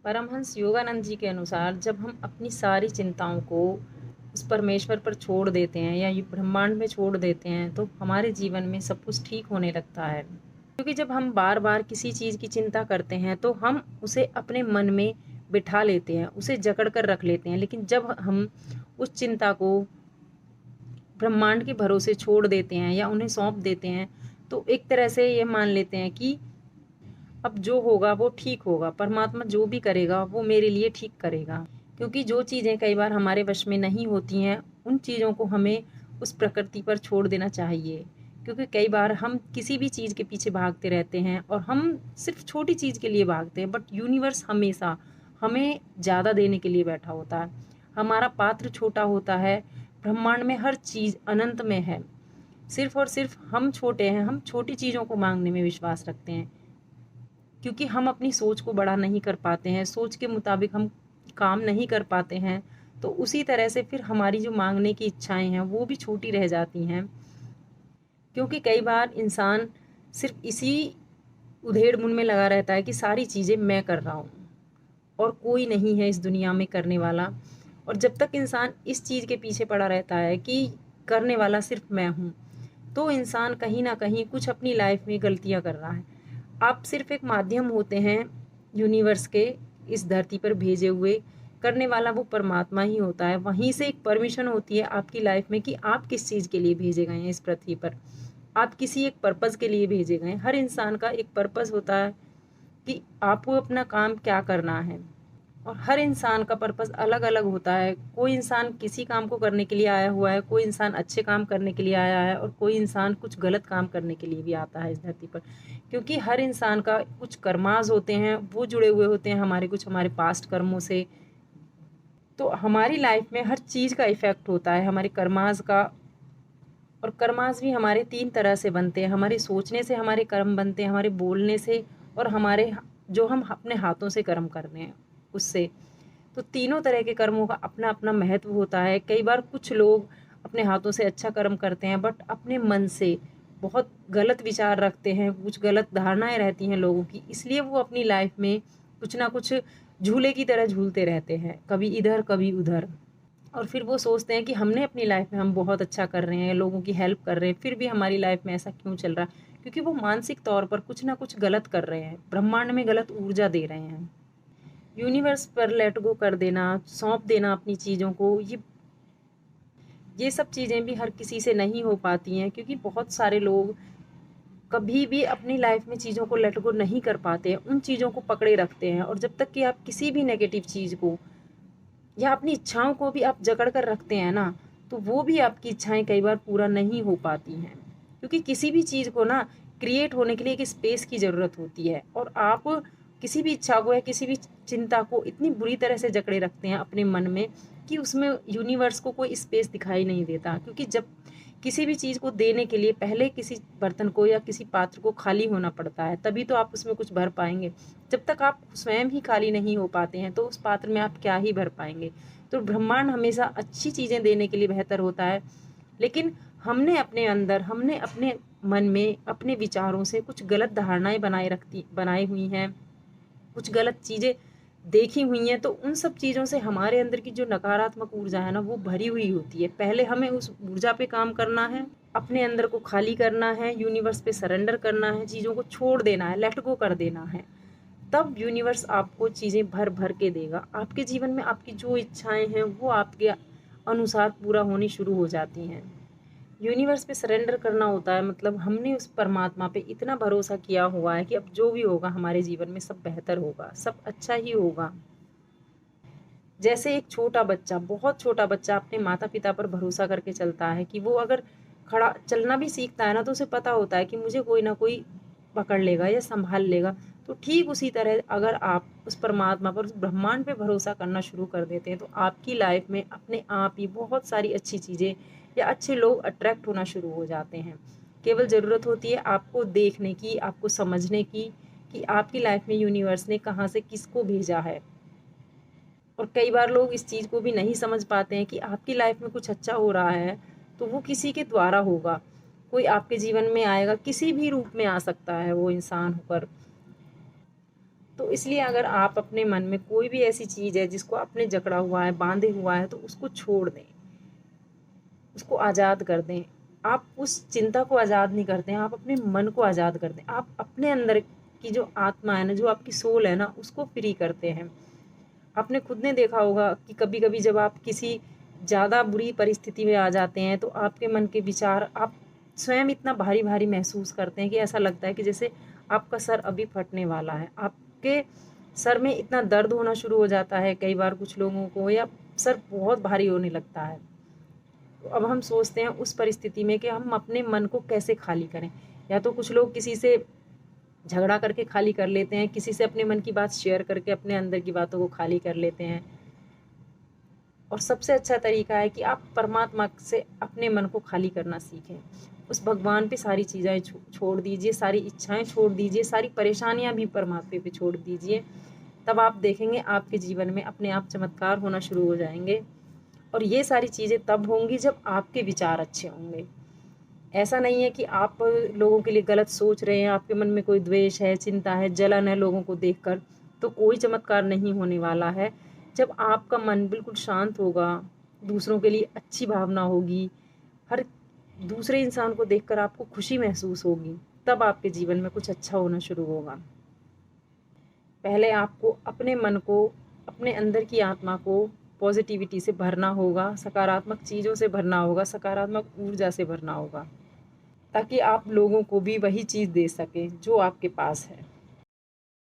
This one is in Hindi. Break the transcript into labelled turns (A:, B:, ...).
A: परमहंस योगानंद जी के अनुसार जब हम अपनी सारी चिंताओं को उस परमेश्वर पर छोड़ देते हैं या ये ब्रह्मांड में छोड़ देते हैं तो हमारे जीवन में सब कुछ ठीक होने लगता है। क्योंकि जब हम बार बार किसी चीज़ की चिंता करते हैं तो हम उसे अपने मन में बिठा लेते हैं, उसे जकड़ कर रख लेते हैं। लेकिन जब हम उस चिंता को ब्रह्मांड के भरोसे छोड़ देते हैं या उन्हें सौंप देते हैं तो एक तरह से ये मान लेते हैं कि अब जो होगा वो ठीक होगा, परमात्मा जो भी करेगा वो मेरे लिए ठीक करेगा। क्योंकि जो चीज़ें कई बार हमारे वश में नहीं होती हैं उन चीज़ों को हमें उस प्रकृति पर छोड़ देना चाहिए। क्योंकि कई बार हम किसी भी चीज़ के पीछे भागते रहते हैं और हम सिर्फ छोटी चीज़ के लिए भागते हैं, बट यूनिवर्स हमेशा हमें ज़्यादा देने के लिए बैठा होता है। हमारा पात्र छोटा होता है, ब्रह्मांड में हर चीज़ अनंत में है। सिर्फ और सिर्फ हम छोटे हैं, हम छोटी चीज़ों को मांगने में विश्वास रखते हैं क्योंकि हम अपनी सोच को बड़ा नहीं कर पाते हैं, सोच के मुताबिक हम काम नहीं कर पाते हैं। तो उसी तरह से फिर हमारी जो मांगने की इच्छाएं हैं वो भी छोटी रह जाती हैं। क्योंकि कई बार इंसान सिर्फ इसी उधेड़-बुन में लगा रहता है कि सारी चीज़ें मैं कर रहा हूँ और कोई नहीं है इस दुनिया में करने वाला। और जब तक इंसान इस चीज़ के पीछे पड़ा रहता है कि करने वाला सिर्फ मैं हूँ, तो इंसान कहीं न कहीं कुछ अपनी लाइफ में गलतियाँ कर रहा है। आप सिर्फ एक माध्यम होते हैं यूनिवर्स के इस धरती पर भेजे हुए, करने वाला वो परमात्मा ही होता है। वहीं से एक परमिशन होती है आपकी लाइफ में कि आप किस चीज़ के लिए भेजे गए हैं इस पृथ्वी पर। आप किसी एक पर्पज़ के लिए भेजे गए हैं। हर इंसान का एक पर्पज़ होता है कि आपको अपना काम क्या करना है और हर इंसान का पर्पज़ अलग अलग होता है। कोई इंसान किसी काम को करने के लिए आया हुआ है, कोई इंसान अच्छे काम करने के लिए आया है और कोई इंसान कुछ गलत काम करने के लिए भी आता है इस धरती पर। क्योंकि हर इंसान का कुछ कर्माज होते हैं, वो जुड़े हुए होते हैं हमारे पास्ट कर्मों से। तो हमारी लाइफ में हर चीज़ का इफ़ेक्ट होता है हमारे कर्माज का। और कर्मास भी हमारे 3 तरह से बनते हैं। हमारे सोचने से हमारे कर्म बनते हैं, हमारे बोलने से और हमारे जो हम अपने हाथों से कर्म कर रहे हैं उससे। तो तीनों तरह के कर्मों का अपना-अपना महत्व होता है। कई बार कुछ लोग अपने हाथों से अच्छा कर्म करते हैं बट अपने मन से बहुत गलत विचार रखते हैं, कुछ गलत धारणाएँ रहती हैं लोगों की। इसलिए वो अपनी लाइफ में कुछ ना कुछ झूले की तरह झूलते रहते हैं, कभी इधर कभी उधर। और फिर वो सोचते हैं कि हमने अपनी लाइफ में हम बहुत अच्छा कर रहे हैं, लोगों की हेल्प कर रहे हैं, फिर भी हमारी लाइफ में ऐसा क्यों चल रहा है? क्योंकि वो मानसिक तौर पर कुछ ना कुछ गलत कर रहे हैं, ब्रह्मांड में गलत ऊर्जा दे रहे हैं। यूनिवर्स पर लेट गो कर देना, सौंप देना अपनी चीज़ों को, ये सब चीज़ें भी हर किसी से नहीं हो पाती हैं क्योंकि बहुत सारे लोग कभी भी अपनी लाइफ में चीज़ों को लेट गो नहीं कर पाते हैं, उन चीज़ों को पकड़े रखते हैं। और जब तक कि आप किसी भी नेगेटिव चीज़ को या अपनी इच्छाओं को भी आप जकड़ कर रखते हैं ना, तो वो भी आपकी इच्छाएँ कई बार पूरा नहीं हो पाती हैं। क्योंकि किसी भी चीज़ को ना क्रिएट होने के लिए एक स्पेस की ज़रूरत होती है और आप किसी भी इच्छा को या किसी भी चिंता को इतनी बुरी तरह से जकड़े रखते हैं अपने मन में कि उसमें यूनिवर्स को कोई स्पेस दिखाई नहीं देता। क्योंकि जब किसी भी चीज़ को देने के लिए पहले किसी बर्तन को या किसी पात्र को खाली होना पड़ता है, तभी तो आप उसमें कुछ भर पाएँगे। जब तक आप स्वयं ही खाली नहीं हो पाते हैं, तो उस पात्र में आप क्या ही भर पाएँगे। तो ब्रह्मांड हमेशा अच्छी चीज़ें देने के लिए बेहतर होता है, लेकिन हमने अपने मन में, अपने विचारों से कुछ गलत धारणाएँ बनाई हुई हैं, कुछ गलत चीज़ें देखी हुई हैं, तो उन सब चीज़ों से हमारे अंदर की जो नकारात्मक ऊर्जा है ना, वो भरी हुई होती है। पहले हमें उस ऊर्जा पे काम करना है, अपने अंदर को खाली करना है, यूनिवर्स पे सरेंडर करना है, चीज़ों को छोड़ देना है, लेट गो कर देना है। तब यूनिवर्स आपको चीज़ें भर भर के देगा। आपके जीवन में आपकी जो इच्छाएँ हैं वो आपके अनुसार पूरा होनी शुरू हो जाती हैं। यूनिवर्स पे सरेंडर करना होता है मतलब हमने उस परमात्मा पे इतना भरोसा किया हुआ है कि अब जो भी होगा हमारे जीवन में सब बेहतर होगा, सब अच्छा ही होगा। जैसे एक छोटा बच्चा, बहुत छोटा बच्चा अपने माता-पिता पर भरोसा करके चलता है कि वो अगर खड़ा चलना भी सीखता है ना, तो उसे पता होता है कि मुझे कोई ना कोई पकड़ लेगा या सँभाल लेगा। तो ठीक उसी तरह अगर आप उस परमात्मा पर, उस ब्रह्मांड पे भरोसा करना शुरू कर देते हैं, तो आपकी लाइफ में अपने आप ही बहुत सारी अच्छी चीज़ें या अच्छे लोग अट्रैक्ट होना शुरू हो जाते हैं। केवल ज़रूरत होती है आपको देखने की, आपको समझने की कि आपकी लाइफ में यूनिवर्स ने कहाँ से किसको भेजा है। और कई बार लोग इस चीज़ को भी नहीं समझ पाते हैं कि आपकी लाइफ में कुछ अच्छा हो रहा है तो वो किसी के द्वारा होगा। कोई आपके जीवन में आएगा, किसी भी रूप में आ सकता है वो इंसान होकर। तो इसलिए अगर आप अपने मन में कोई भी ऐसी चीज़ है जिसको आपने जकड़ा हुआ है, बांधे हुआ है, तो उसको छोड़ दें, उसको आज़ाद कर दें। आप उस चिंता को आज़ाद नहीं करते हैं, आप अपने मन को आज़ाद कर दें। आप अपने अंदर की जो आत्मा है ना, जो आपकी सोल है ना, उसको फ्री करते हैं। आपने खुद ने देखा होगा कि कभी-कभी जब आप किसी ज़्यादा बुरी परिस्थिति में आ जाते हैं, तो आपके मन के विचार आप स्वयं इतना भारी-भारी महसूस करते हैं कि ऐसा लगता है कि जैसे आपका सर अभी फटने वाला है। आपके सर में इतना दर्द होना शुरू हो जाता है कई बार कुछ लोगों को, या सर बहुत भारी होने लगता है। तो अब हम सोचते हैं उस परिस्थिति में कि हम अपने मन को कैसे खाली करें। या तो कुछ लोग किसी से झगड़ा करके खाली कर लेते हैं, किसी से अपने मन की बात शेयर करके अपने अंदर की बातों को खाली कर लेते हैं। और सबसे अच्छा तरीका है कि आप परमात्मा से अपने मन को खाली करना सीखें। उस भगवान पे सारी चीज़ें छोड़ दीजिए, सारी इच्छाएं छोड़ दीजिए, सारी परेशानियां भी परमात्मा पे छोड़ दीजिए। तब आप देखेंगे आपके जीवन में अपने आप चमत्कार होना शुरू हो जाएंगे। और ये सारी चीज़ें तब होंगी जब आपके विचार अच्छे होंगे। ऐसा नहीं है कि आप लोगों के लिए गलत सोच रहे हैं, आपके मन में कोई द्वेष है, चिंता है, जलन है लोगों को देखकर, तो कोई चमत्कार नहीं होने वाला है। जब आपका मन बिल्कुल शांत होगा, दूसरों के लिए अच्छी भावना होगी, हर दूसरे इंसान को देखकर आपको खुशी महसूस होगी, तब आपके जीवन में कुछ अच्छा होना शुरू होगा। पहले आपको अपने मन को, अपने अंदर की आत्मा को पॉजिटिविटी से भरना होगा, सकारात्मक चीज़ों से भरना होगा, सकारात्मक ऊर्जा से भरना होगा, ताकि आप लोगों को भी वही चीज़ दे सकें जो आपके पास है।